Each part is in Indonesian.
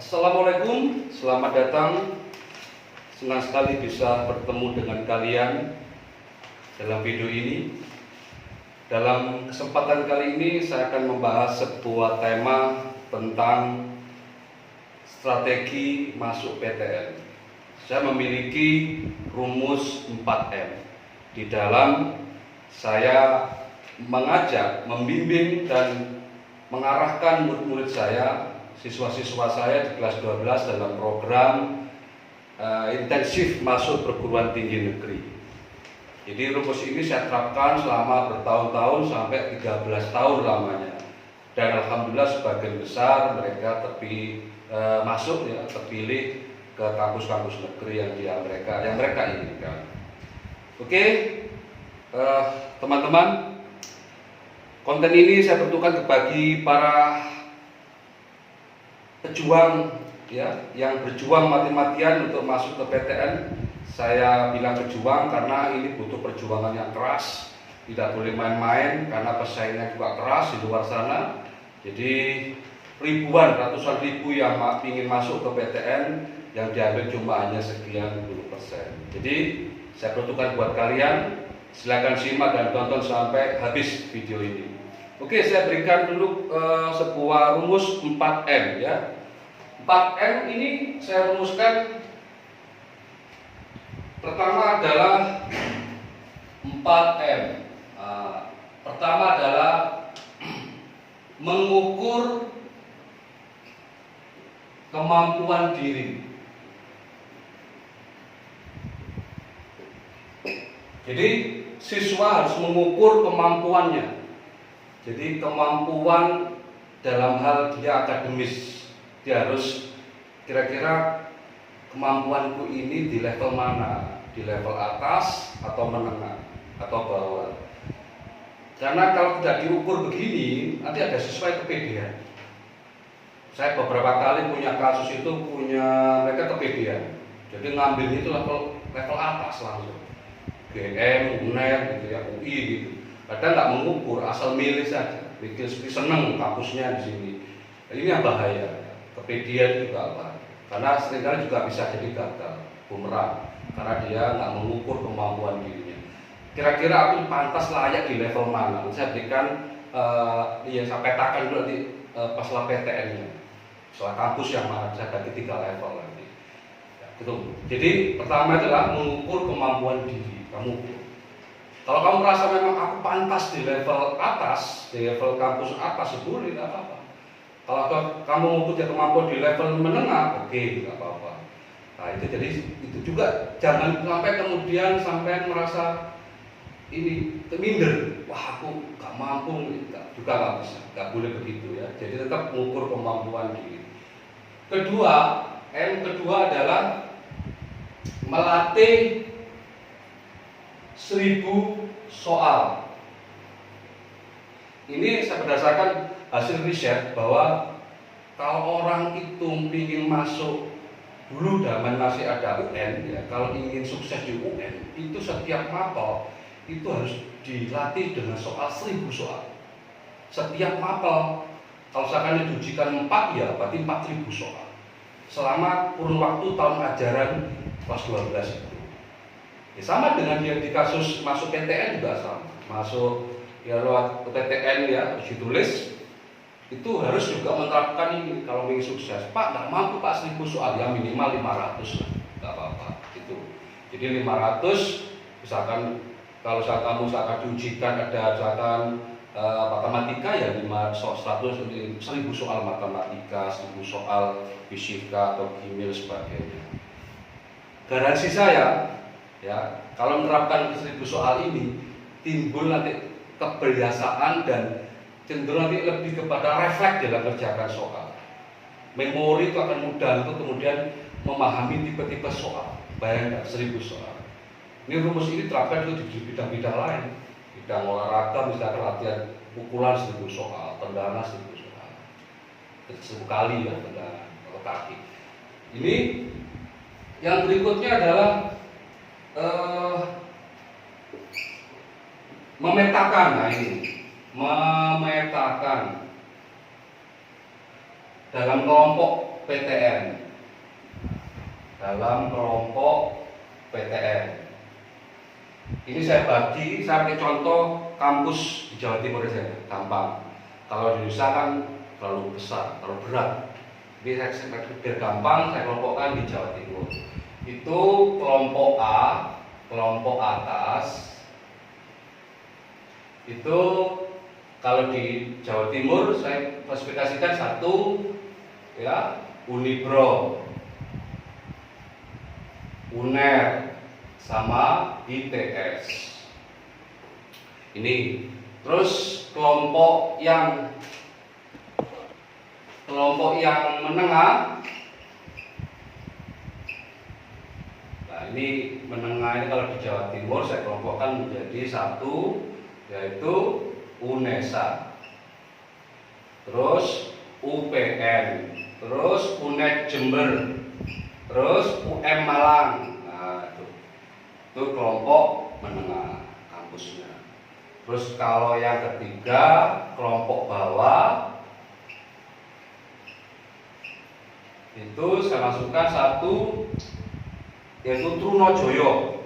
Assalamualaikum, selamat datang. Senang sekali bisa bertemu dengan kalian dalam video ini. Dalam kesempatan kali ini saya akan membahas sebuah tema tentang strategi masuk PTN. Saya memiliki rumus 4M. Di dalam saya mengajak, membimbing dan mengarahkan murid-murid saya, siswa-siswa saya di kelas 12 dalam program intensif masuk perguruan tinggi negeri. Jadi rumus ini saya terapkan selama bertahun-tahun sampai 13 tahun lamanya. Dan alhamdulillah sebagian besar mereka masuk ya, terpilih ke kampus-kampus negeri yang mereka inginkan. Oke, teman-teman, konten ini saya peruntukkan bagi para pejuang ya, yang berjuang mati-matian untuk masuk ke PTN. Saya bilang pejuang karena ini butuh perjuangan yang keras, tidak boleh main-main karena persaingan juga keras di luar sana. Jadi ribuan, ratusan ribu yang ingin masuk ke PTN, yang diambil cuma hanya sekian puluh persen. Jadi saya peruntukkan buat kalian, silakan simak dan tonton sampai habis video ini. Oke, saya berikan dulu sebuah rumus 4M ya. 4M ini saya rumuskan, pertama adalah 4M. Pertama adalah mengukur kemampuan diri. Jadi siswa harus mengukur kemampuannya. Jadi kemampuan dalam hal dia akademis, dia harus kira-kira kemampuanku ini di level mana, di level atas atau menengah atau bawah. Karena kalau tidak diukur begini, nanti ada siswa yang kepedean. Saya beberapa kali punya kasus itu, mereka kepedean. Jadi ngambil itu level atas langsung. GM, UNER gitu ya, UI gitu. Kadang nggak mengukur, asal milih saja. Bikin seneng kampusnya di sini. Ini yang bahaya. Kepedean juga apa? Karena seringkali juga bisa jadi gagal, bumerang. Karena dia nggak mengukur kemampuan dirinya. Kira-kira aku pantas layak di level mana? Saya berikan, saya petakan dulu nanti pasal PTN-nya. Soal kampus yang mana, saya bagi 3 level nanti. Ya, gitu. Jadi pertama adalah mengukur kemampuan diri. Kalau kamu merasa memang aku pantas di level atas, di level kampus atas, boleh, tidak apa-apa. Kalau kamu mempunyai kemampuan di level menengah, oke, tidak apa-apa. Nah itu jadi itu juga jangan sampai kemudian sampai merasa ini minder. Wah aku nggak mampu, juga nggak bisa, nggak boleh begitu ya. Jadi tetap mengukur kemampuan diri. Kedua, kedua adalah melatih 1000 soal. Ini saya berdasarkan hasil riset bahwa kalau orang itu ingin masuk, dulu zaman masih ada UN ya, kalau ingin sukses di UN itu setiap mapel itu harus dilatih dengan soal 1000 soal. Setiap mapel kalau misalkan diujikan 4 ya berarti 4000 soal selama kurun waktu tahun ajaran kelas 12 itu. Ya, sama dengan dia di kasus masuk PTN juga sama. Masuk ya lewat PTN ya, uji tulis itu harus juga menerapkan ini. Kalau ingin sukses, Pak nggak mampu Pak 1000 soal, ya minimal 500 lah, nggak apa-apa itu. Jadi 500, misalkan kalau kamu diujikan ada misalkan matematika ya 1000 soal matematika, 1000 soal fisika atau kimia sebagainya. Garansi saya ya, kalau menerapkan 1000 soal ini timbul nanti kebiasaan dan cenderung nanti lebih kepada refleks dalam mengerjakan soal. Memori itu akan mudah untuk kemudian memahami tipe-tipe soal. Bayangkan 1000 soal. Ini rumus ini terapkan juga di bidang-bidang lain. Bidang olahraga misalkan latihan pukulan 1000 soal, tendangan 1000 soal. 1000 kali ya tendangan atau kaki. Ini yang berikutnya adalah memetakan. Nah ini memetakan dalam kelompok PTN dalam kelompok PTN. Ini saya pakai contoh kampus di Jawa Timur saja, gampang. Kalau di Indonesia kan terlalu besar, terlalu berat. Jadi saya biar gampang saya kelompokkan di Jawa Timur. Itu kelompok A, kelompok atas. Itu kalau di Jawa Timur saya klasifikasikan satu ya Unibro, UNER, sama ITS. Ini terus kelompok yang menengah. Nah, ini menengah ini kalau di Jawa Timur saya kelompokkan menjadi satu, yaitu UNESA, terus UPN, terus UNED Jember, terus UM Malang. Nah, itu kelompok menengah kampusnya. Terus kalau yang ketiga kelompok bawah, itu saya masukkan satu, yaitu Trunojoyo,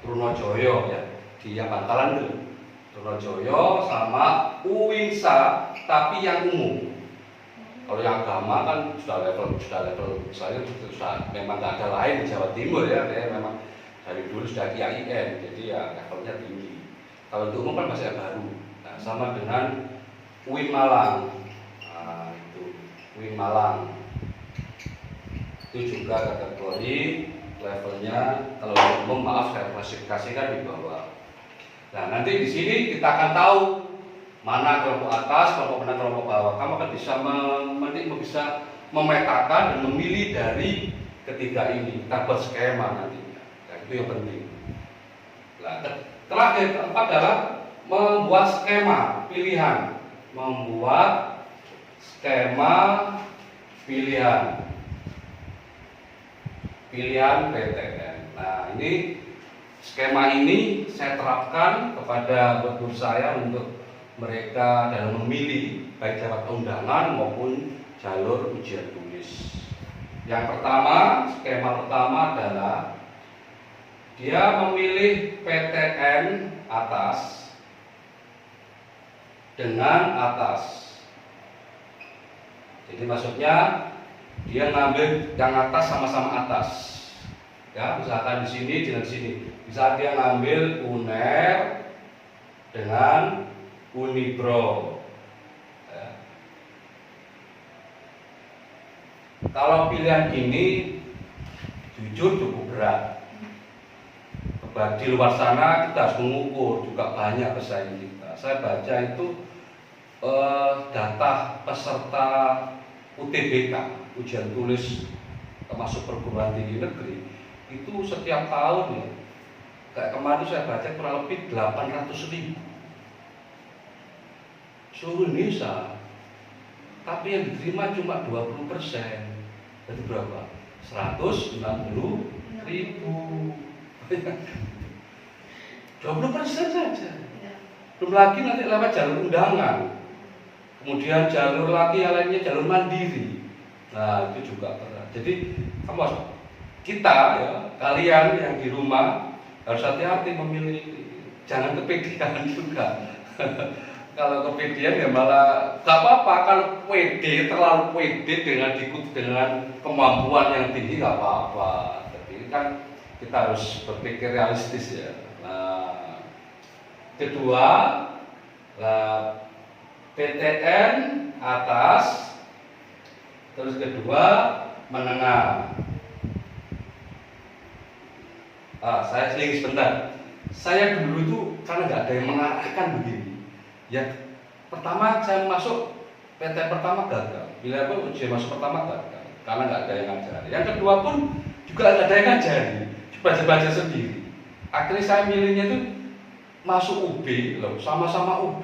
Trunojoyo ya, di yang Bangkalan dulu. Trunojoyo sama UINSA, tapi yang umum. Kalau yang agama kan sudah level saya sudah memang nggak ada lain di Jawa Timur ya, memang dari dulu sudah IAIN, jadi ya levelnya tinggi. Kalau untuk umum kan masih baru. Nah, sama dengan UIN Malang. Nah, itu UIN Malang. Itu juga kategori levelnya kalau umum maaf saya klasifikasikan di bawah. Nah, nanti di sini kita akan tahu mana kelompok atas, kelompok menengah, kelompok bawah. Kamu akan bisa memetakan dan memilih dari ketiga ini. Kita buat skema nantinya. Nah, itu yang penting. Nah, terakhir keempat adalah membuat skema pilihan. Membuat skema pilihan PTN. Nah, ini skema ini saya terapkan kepada guru saya untuk mereka dalam memilih baik lewat undangan maupun jalur ujian tulis. Yang pertama, skema pertama adalah dia memilih PTN atas dengan atas. Jadi maksudnya dia ngambil yang atas sama-sama atas. Ya, misalkan di sini dengan sini. Bisa dia ngambil UNER dengan Unibro. Ya. Kalau pilihan ini jujur cukup berat. Di luar sana kita harus mengukur juga banyak pesaing kita. Saya baca itu data peserta UTBK, ujian tulis termasuk perguruan tinggi negeri, itu setiap tahun ya, kayak kemarin saya baca kurang lebih 800.000 seluruh Indonesia, tapi yang diterima cuma 20%. Jadi berapa? 160.000. 20% saja. Belum lagi nanti lewat jalur undangan. Kemudian jalur lagi yang lainnya jalur mandiri. Nah, itu juga berat. Jadi kita ya, kalian yang di rumah harus hati-hati memilih, jangan kepedean juga. Kalau kepedean ya malah gak apa-apa, kalau pede, terlalu pede dengan kemampuan yang tinggi gak apa-apa. Tapi kan kita harus berpikir realistis ya. Nah, kedua, PTN atas, terus kedua menengah. Saya seling sebentar. Saya dulu itu karena nggak ada yang mengarahkan begini. Ya, pertama saya masuk PTN pertama gagal. Bila apa ujian masuk pertama gagal, karena nggak ada yang ngajari. Yang kedua pun juga nggak ada yang ngajari, baca-baca sendiri. Akhirnya saya milihnya itu masuk UB, loh, sama-sama UB,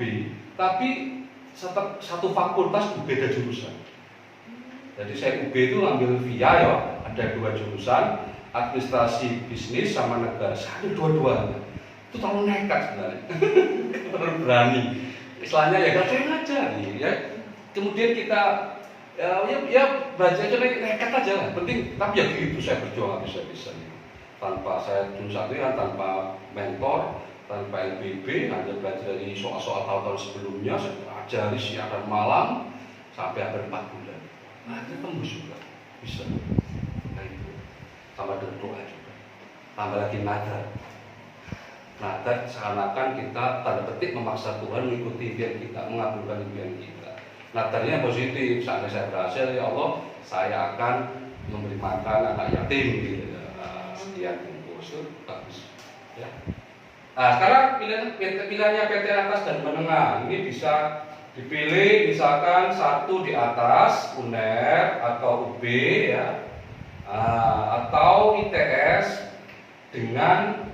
tapi satu fakultas beda jurusan. Jadi saya UB itu ngambil via ya, ada 2 jurusan, administrasi bisnis sama negara. Saya dua-duanya. Itu terlalu nekat sebenarnya, terlalu berani. Istilahnya ya gak ada yang ngajari ya. Kemudian kita ya belajar aja nekat aja lah, penting. Tapi ya gitu saya berjuang bisa-bisanya tanpa saya dulu satu ya, tanpa mentor, tanpa LBB, hanya belajar dari soal-soal tahun-tahun sebelumnya. Saya pelajari siang dan malam sampai hampir 4 bulan. Nah itu tembus juga bisa. Nah itu tambah doa juga, tambah lagi nadar. Nadar seakan-akan kita tanda petik memaksa Tuhan mengikuti impian kita, mengabulkan impian kita. Nadarnya positif, saat saya berhasil, ya Allah, saya akan memberi makan anak yatim gitu. Sekian bungkus itu bagus. Ya. Nah, sekarang pilihannya PT atas dan menengah ini bisa dipilih, misalkan satu di atas UNER atau UB ya, atau ITS dengan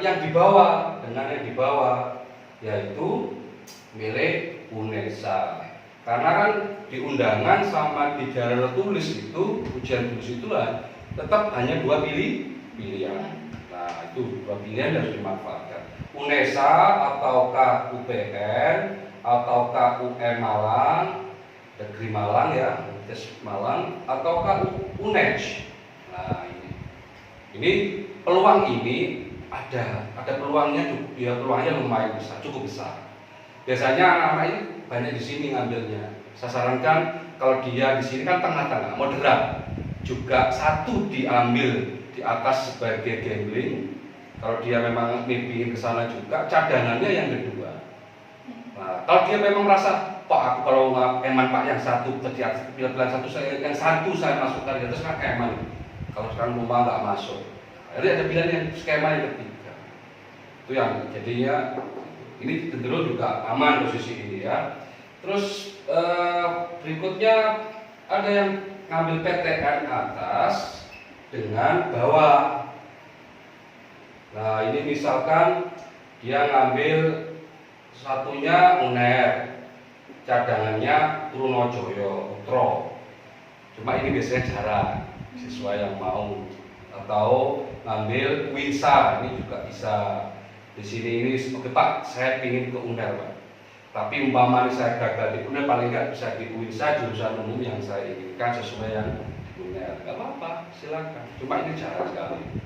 yang di bawah, yaitu milik UNESA. Karena kan di undangan sama di jalan tulis itu, ujian tulis itu tetap hanya 2 pilihan. Nah itu 2 pilihan harus dimanfaatkan. UNESA ataukah UPN ataukah UM Malang, Negeri Malang ya, Universitas Malang, ataukah UNED. Nah ini peluang ini ada peluangnya, ya peluangnya lumayan besar, cukup besar. Biasanya anak-anak ini banyak di sini ngambilnya. Saya sarankan kalau dia di sini kan tengah-tengah, moderat. Juga satu diambil di atas sebagai gambling. Kalau dia memang mimpiin ke sana juga, cadangannya yang kedua. Nah, kalau dia memang merasa, Pak aku kalau eman Pak yang satu di atas pilihan satu yang satu saya masukkan di atas kan eman. Kalau sekarang rumah nggak masuk. Jadi ada pilihan yang skema yang ketiga. Itu yang jadinya ini cenderung juga aman posisi ini ya. Terus berikutnya ada yang ngambil PTN atas dengan bawah. Nah ini misalkan dia ngambil satunya UNER, cadangannya Trunojoyo, Utro. Cuma ini biasanya jarang siswa yang mau. Atau ngambil WINSA, ini juga bisa. Di sini ini, oke Pak, saya ingin ke UNER Pak. Tapi umpama saya gagal di UNER, paling nggak bisa di UINSA jurusan umum yang saya inginkan sesuai yang di UNER. Gak apa-apa, silakan. Cuma ini jarang sekali.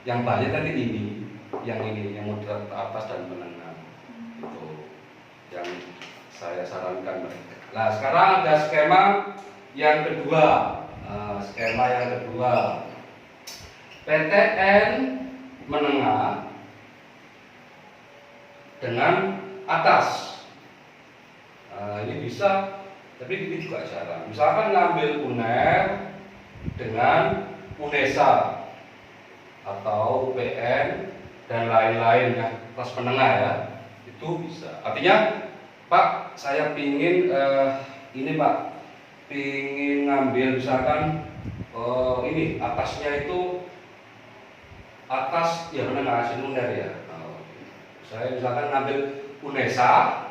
Yang banyak tadi yang moderat atas dan menengah. Itu yang saya sarankan mereka. Nah sekarang ada skema yang kedua. PTN menengah dengan atas. Ini bisa, tapi ini juga jarang. Misalkan ngambil UNER dengan UNESA atau UPN dan lain-lain yang kelas menengah ya, itu bisa. Artinya, Pak, saya pingin ini Pak, pingin ngambil misalkan ini atasnya itu atas ya menengah UNER ya. Saya misalkan ngambil UNESA,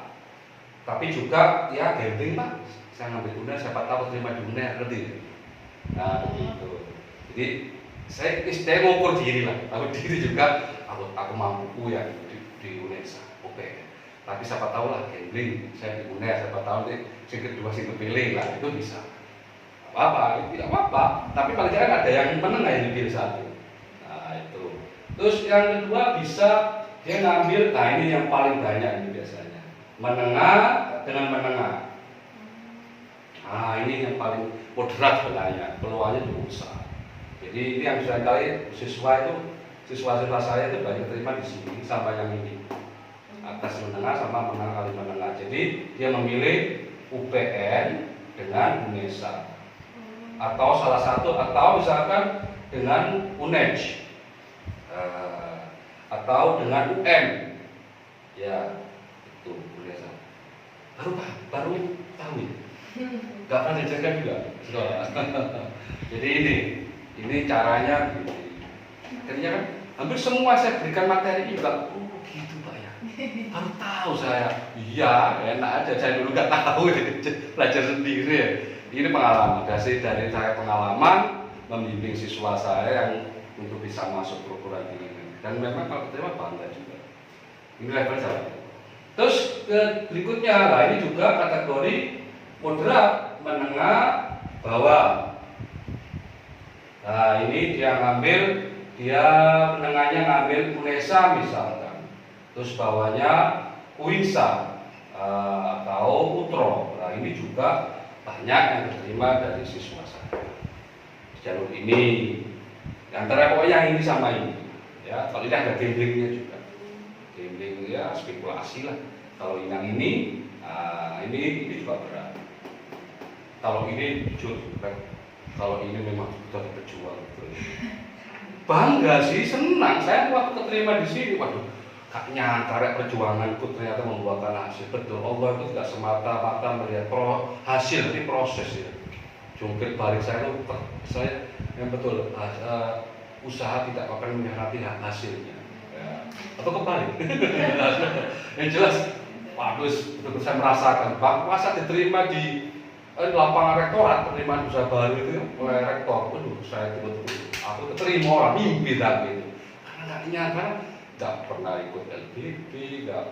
tapi juga ya gambling Pak. Saya ngambil UNER, siapa tahu terima di UNER, ngerti? Nah begitu. Jadi saya mengukur diri lah. Aku diri juga, aku mampu ya di UNESA, oke. Tapi siapa tahu lah gambling, saya di UNER, siapa tahu nih yang kedua sih kepilih lah, itu bisa. Apa-apa, tidak apa-apa. Tapi paling tidak ada yang menengah yang dipilih satu. Nah itu. Terus yang kedua bisa dia ngambil, nah ini yang paling banyak ini biasanya menengah dengan menengah. Nah ini yang paling moderat sebenarnya, peluangnya cukup besar. Jadi ini yang saya kali siswa saya itu banyak terima di sini sama yang ini atas menengah sama menengah kali menengah. Jadi dia memilih UPN dengan UNESA atau salah satu, atau misalkan dengan UNED atau dengan UM ya itu UNESA. Baru tahu ya, nggak pernah diajarkan juga sekolah. Jadi ini caranya begini. Akhirnya kan hampir semua saya berikan materi juga gitu Pak ya, baru tahu saya. Iya enak aja, saya dulu nggak tahu belajar sendiri ya. Ini pengalaman dari saya, pengalaman membimbing siswa saya yang untuk bisa masuk perguruan tinggi. Dan memang kalau terima bangga juga. Ini level saya. Terus berikutnya, nah ini juga kategori moderat menengah bawah. Nah ini dia menengahnya ngambil UNESA misalkan, terus bawahnya UINSA atau UTRO. Nah ini juga banyak yang diterima dari siswa saya jalur ini. Antara pokoknya yang ini sama ini, ya. Kalau ini ada gamblingnya juga, gambling ya spekulasi lah. Kalau yang ini, ini juga berat. Kalau ini jujur, kalau ini memang sudah berjuang. Bangga sih, senang. Saya waktu keterima di sini, waduh, gak nyangka perjuanganku ternyata membuahkan hasil. Betul, Allah itu tidak semata-mata melihat hasil, ini proses ya. Jungkir balik saya itu, yang betul, usaha tidak akan mengkhianati hasilnya. Ya. Atau kebalik. Yang jelas, waduh, betul saya merasakan. Masa diterima di lapangan rektorat, penerimaan usaha baru itu oleh rektor. Waduh, saya betul-betul, aku keterima orang mimpi tapi itu. Karena nggak nyangka, nggak pernah ikut LBB, nggak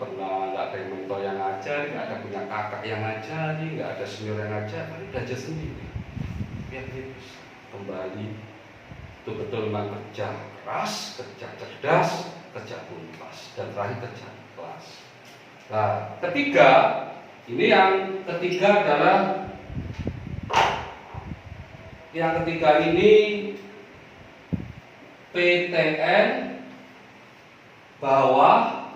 ada yang mentor yang ngajari, nggak ada punya kakak yang ngajari, nggak ada senior yang ngajari, belajar sendiri. Biar bisa kembali betul-betul memang kerja keras, kerja cerdas, kerja tuntas, dan terakhir kerja kelas. Nah, yang ketiga adalah ini PTN bawah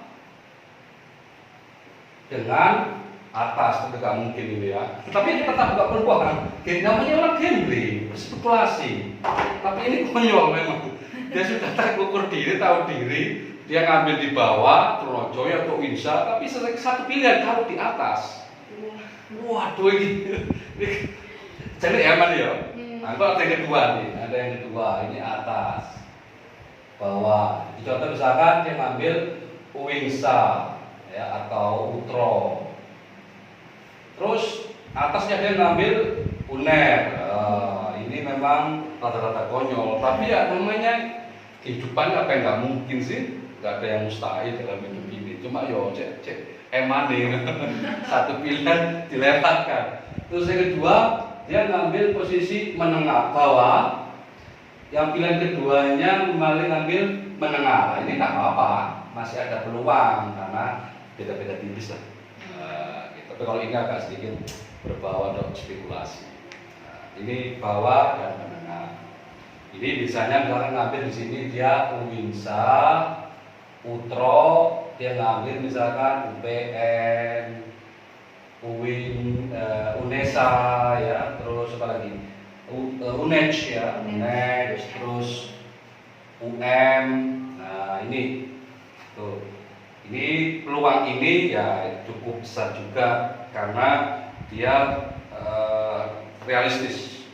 dengan atas, itu gak mungkin ini ya. Tapi tetap gak perubahan. Namanya orang gambling, spekulasi. Tapi ini konyol memang. Dia sudah terukur diri, tahu diri. Dia ngambil di bawah, Tronojoyo atau Insa, tapi satu pilihan taruh di atas. Waduh ini jadi aman ya. Nah, ada yang kedua nih, ini atas, bawah. Contoh misalkan dia ngambil UINSA ya atau UTRO. Terus atasnya dia ngambil UNER. Ini memang rata-rata konyol, tapi ya namanya kehidupan apa yang nggak mungkin sih, nggak ada yang mustahil dalam hidup ini. Cuma yo cek emane satu pilihan dilewatkan. Terus yang kedua dia ngambil posisi menengah bawah. Yang pilihan keduanya malah ngambil menengah. Ini nggak apa-apa, masih ada peluang karena beda-beda tipis lah. Tapi kalau ini agak sedikit berbawah atau spekulasi. Ini bawah dan menengah. Ini misalnya misalkan ngambil di sini dia UINSA, UTRO, dia ngambil misalkan UPN, UNESA ya, terus apa lagi? UNED ya, UNED, terus UM. Nah ini tuh. Ini peluang ini ya cukup besar juga karena dia realistis.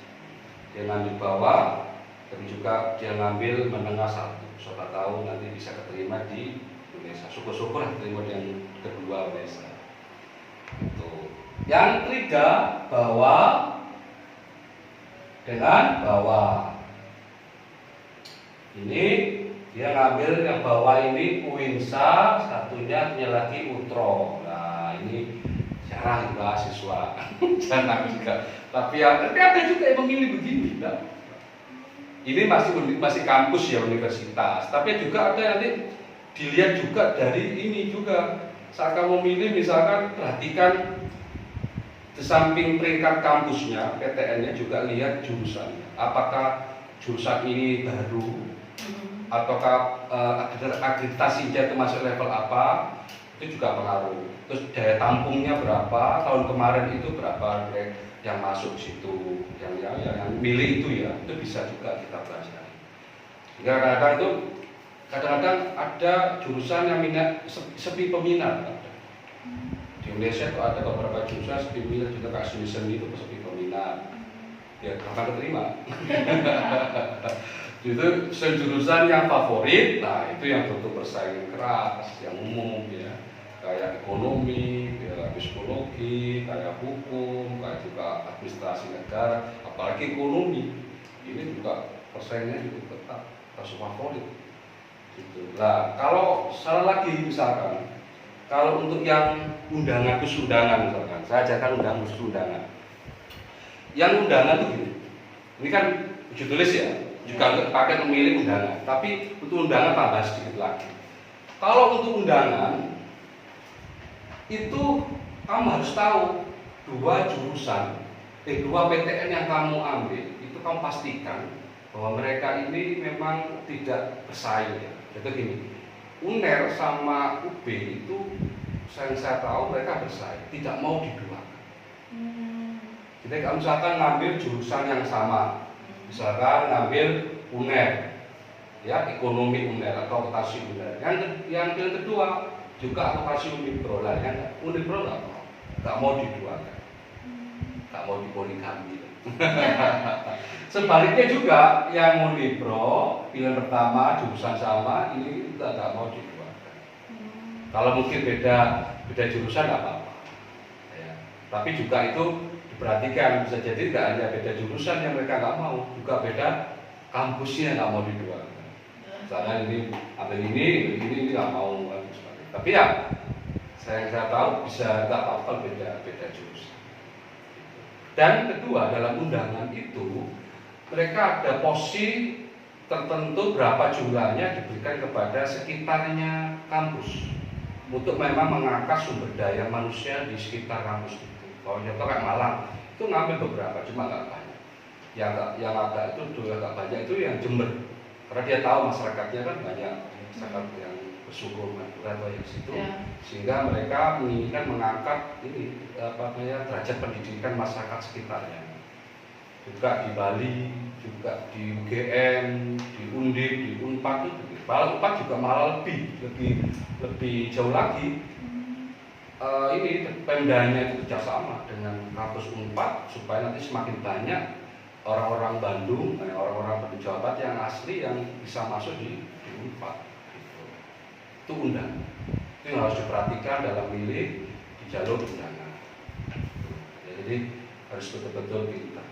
Dia ngambil bawah, tapi juga dia ngambil menengah satu. Siapa tahu nanti bisa keterima di Indonesia. Syukur-syukur terima yang kedua Indonesia. Itu. Yang ketiga bawah dengan bawah. Ini dia ngambil yang bawah ini UINSA, satunya lagi UTRO. Nah ini jarang mahasiswa, jarang juga. Tapi ada juga yang memilih begini. Nah. Ini masih kampus ya universitas. Tapi juga ada nanti dilihat juga dari ini juga. Saat kamu memilih misalkan perhatikan di samping peringkat kampusnya, PTN-nya juga lihat jurusannya. Apakah jurusan ini baru? Ataukah akreditasinya itu masuk level apa, itu juga pengaruh. Terus daya tampungnya berapa, tahun kemarin itu berapa yang masuk situ, yang milih itu ya, itu bisa juga kita pelajari. Sehingga kadang-kadang ada jurusan yang minat sepi peminat. Di Indonesia itu ada beberapa jurusan sepi peminat, juga kayak seni itu sepi peminat. Ya kapan keterima. Itu jurusan yang favorit, nah itu yang butuh persaingan keras, yang umum ya, kayak ekonomi, kayak psikologi, kayak hukum, kayak juga administrasi negara, apalagi ekonomi, ini juga persaingannya cukup ketat, harus favorit. Gitu. Nah kalau salah lagi misalkan, kalau untuk yang undangan khusus undangan misalkan, saya ajarkan undangan khusus undangan. Yang undangan itu gini, ini kan uji tulis ya, juga pakai memilih undangan, tapi untuk undangan tambah sedikit lagi. Kalau untuk undangan itu kamu harus tahu dua PTN yang kamu ambil itu kamu pastikan bahwa mereka ini memang tidak bersaing ya. Jadi gini, UNER sama UB itu saya tahu mereka bersaing, tidak mau diduakan. Jadi kalau misalkan ngambil jurusan yang sama, misalkan ngambil UNER, ya ekonomi UNER atau akuntansi UNER. Yang kedua juga akuntansi Unipro lah, yang Unipro nggak mau diduakan, nggak mau dipoligami. Sebaliknya juga yang Unipro pilihan pertama jurusan sama ini juga nggak mau diduakan. Kalau mungkin beda jurusan nggak apa-apa. Ya. Tapi juga itu diperhatikan, bisa jadi nggak hanya beda jurusan yang mereka nggak mau, juga beda kampusnya nggak mau diduakan. Misalnya ini ambil ini nggak mau. Tapi ya saya tahu bisa nggak apa-apa beda jurusan. Dan kedua, dalam undangan itu mereka ada porsi tertentu berapa jumlahnya diberikan kepada sekitarnya kampus untuk memang mengangkat sumber daya manusia di sekitar kampus itu. Kalau contoh kayak Malang itu ngambil beberapa, cuma nggak banyak. Yang agak banyak itu yang Jember, karena dia tahu masyarakatnya kan banyak masyarakat yang bersyukur atau yang situ, sehingga mereka menginginkan mengangkat ini derajat pendidikan masyarakat sekitarnya. Juga di Bali, juga di UGM, di Undip, di Unpad itu. Malah Unpad juga malah lebih jauh lagi. Ini Pemdanya itu kerjasama dengan kampus Unpad supaya nanti semakin banyak orang-orang Bandung, orang-orang Jawa Barat yang asli yang bisa masuk di Unpad. Itu undangan. Itu yang harus diperhatikan dalam milih di jalur undangan. Ya, jadi harus betul-betul pintar.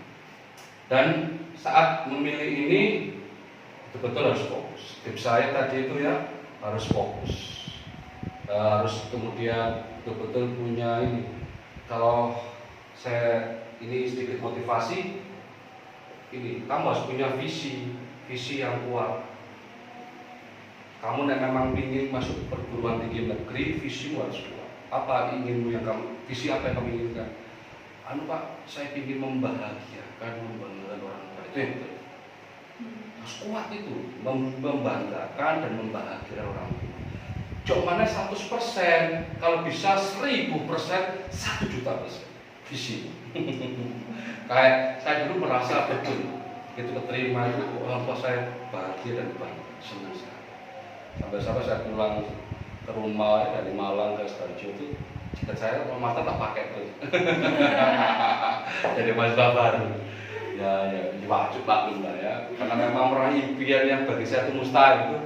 Dan saat memilih ini betul-betul harus fokus. Tips saya tadi itu ya harus fokus. Harus kemudian betul-betul punya ini. Kalau saya ini sedikit motivasi, ini kamu harus punya visi yang kuat. Kamu memang ingin masuk perguruan tinggi negeri, visimu harus kuat. Apa inginmu yang visi apa yang kamu inginkan? Pak, saya ingin membahagiakan orang-orang itu. Harus kuat itu, membanggakan dan membahagiakan orang tua. Jauh mana 100%, kalau bisa 1000%, 1.000.000% visi. Kayak saya dulu merasa betul, begitu keterima itu orang tua saya bahagia dan bangga, senang sekali. Sampai saya pulang ke rumah dari Malang ke Sidoarjo itu, jika saya mata tak pakai terus. Jadi mahasiswa baru. Ya wajib maklum lah ya, karena memang meraih impian yang bagi saya itu mustahil itu.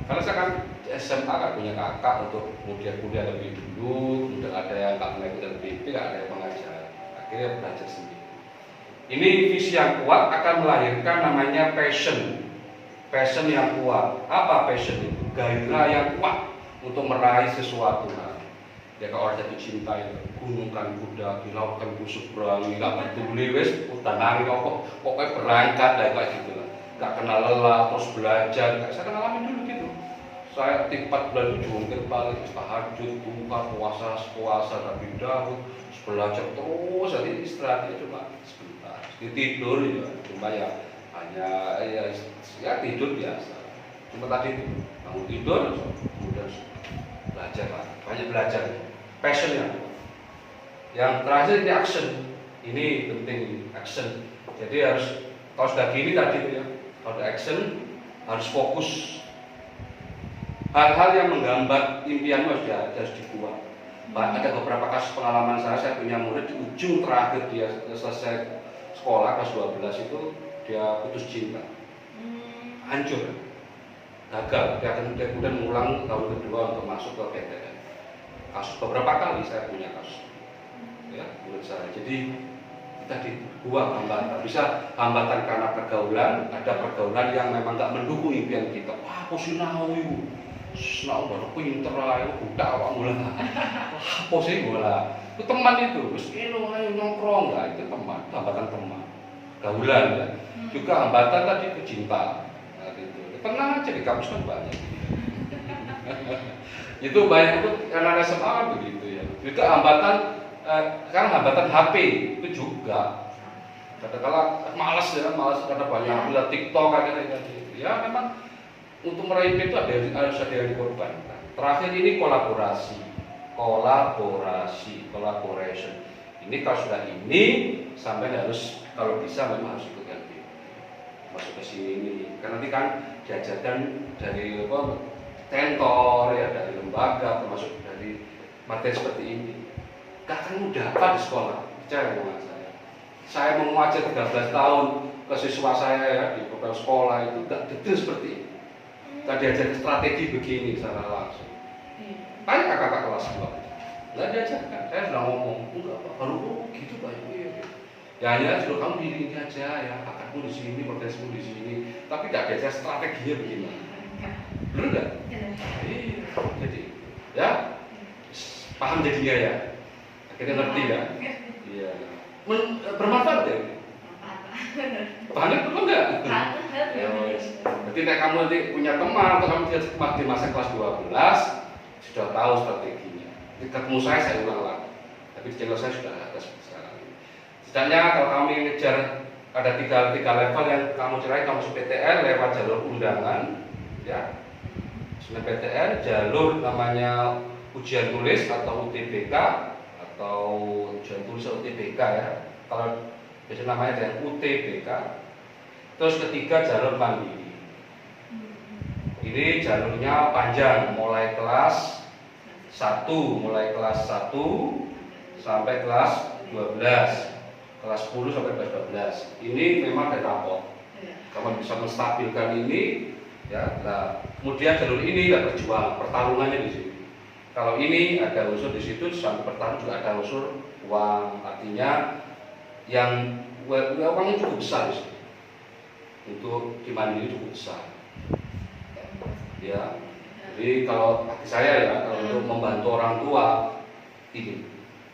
Karena saya kan SMA kan punya kakak untuk kemudian kuliah lebih dulu, kemudian ada yang nggak mengikuti LPP, nggak ada yang mengajar, akhirnya belajar sendiri. Ini visi yang kuat akan melahirkan namanya passion yang kuat. Apa passion itu? Gairah yang kuat untuk meraih sesuatu. Ya kalau orang jatuh cinta itu gunungkan kuda, dilaukan busuk berangi, nggak peduli wes, utanari pokoknya berangkat lah kayak gitu lah. Nggak kenal lelah, terus belajar. Saya kan ngalamin dulu gitu. Saya 4 bulan jungkir balik, tahajud, buka, puasa, tapi dahulu belajar terus. Jadi istirahatnya cuma sebentar. Tidur ya, cuma ya hanya ya tidur biasa. Cuma tadi itu bangun tidur, kemudian belajar lah, banyak belajar. Passion yang terakhir ini action. Ini penting, action. Jadi harus kalau sudah gini tadi itu ya, kalau action harus fokus. Hal-hal yang menggambar impianmu harus dibuat. Ada beberapa kasus pengalaman saya punya murid di ujung terakhir dia selesai sekolah kelas 12 itu dia putus cinta, hancur, gagal. Dia kemudian mengulang tahun kedua untuk masuk ke PTN. Kasus beberapa kali saya punya kasus, ya menurut saya. Jadi kita dibuang hambatan, bisa hambatan karena pergaulan. Ada pergaulan yang memang nggak mendukung impian kita. Wah, sinau itu, sinau baru pinter lah, itu budak awak mula. Apa sih mula? Itu teman itu, terus ayo nongkrong, nggak itu teman, hambatan teman, gaulan ya. Juga hambatan tadi itu cinta, nah, gitu. Tenang aja di kampus kan banyak. Itu banyak itu anak SMA kan begitu ya. Juga hambatan, kan hambatan HP itu juga. Kadang-kadang malas ya, malas karena banyak lihat TikTok akhirnya gitu. Ya memang untuk meraih itu harus ada yang dikorbankan. Terakhir ini collaboration. Ini kalau sudah ini sampai harus kalau bisa memang harus ikut LP. Masuk ke sini ini. Karena nanti kan diajarkan dari tentor ya, dari lembaga termasuk dari materi seperti ini. Gak akan mudah apa di sekolah. Percaya dengan saya mau mengajar 13 tahun ke siswa saya ya di beberapa sekolah itu gak detail seperti ini. Gak diajarkan strategi begini secara langsung. Banyak kakak kelas 2 nggak diajarkan. Saya sudah ngomong, enggak Pak, baru gitu Pak. Ya hanya suruh kamu diri ini aja ya, kakakmu di sini, protesmu di sini. Tapi gak diajar strateginya bagaimana. Benar nggak? Iya. Jadi, ya paham jadinya ya. Akhirnya ngerti ya. Iya. Bermanfaat ya? Banyak betul nggak? Jadi kamu nanti punya teman atau kamu di masa kelas 12 sudah tahu strateginya. Ketemu saya ulang lagi. Tapi di channel saya sudah ada sekarang. Setidaknya kalau kamu ngejar ada tiga level yang kamu cerai, kamu masuk PTN lewat jalur undangan, ya. PTN jalur namanya ujian tulis atau UTBK atau ujian tulis atau UTBK ya. Kalau biasanya namanya ada yang UTBK. Terus ketiga jalur mandiri. Ini jalurnya panjang, mulai kelas 1 sampai kelas 12, kelas 10 sampai kelas 12. Ini memang ada rapot. Kamu bisa menstabilkan ini, ya. Nah, kemudian jalur ini tidak berjuang, pertarungannya di sini. Kalau ini ada unsur di situ, sampai pertarungan juga ada unsur uang. Artinya yang uangnya cukup besar di sini. Untuk di mandiri cukup besar. Ya. Jadi kalau bagi saya ya, kalau untuk membantu orang tua ini,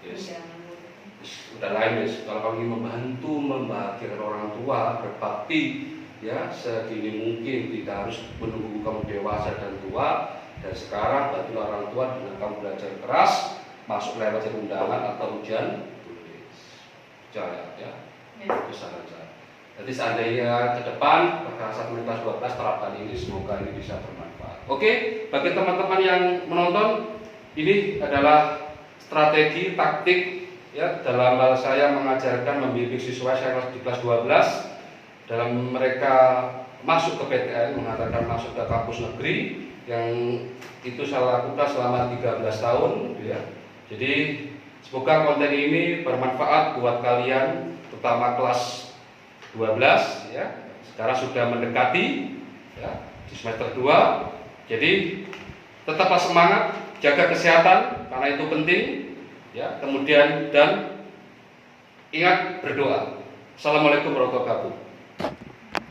yes. Udah lain yes. Kalau kamu ingin membantu membahagiakan orang tua, berbakti, ya segini mungkin, tidak harus menunggu kamu dewasa dan tua. Dan sekarang bantu orang tua dengan kamu belajar keras, masuk lewat undangan atau ujian tulis. Percaya ya, itu saja. Jadi seandainya ke depan saat kelas 12 terapkan ini, semoga ini bisa bermanfaat. Oke, bagi teman-teman yang menonton, ini adalah strategi taktik ya dalam hal saya mengajarkan membimbing siswa saya di kelas 12 dalam mereka masuk ke PTN, mengatakan masuk ke kampus negeri yang itu saya lakukan selama 13 tahun ya. Jadi semoga konten ini bermanfaat buat kalian, terutama kelas 12 ya. Sekarang sudah mendekati ya di semester 2. Jadi tetaplah semangat, jaga kesehatan karena itu penting ya. Kemudian dan ingat berdoa. Assalamualaikum warahmatullahi wabarakatuh.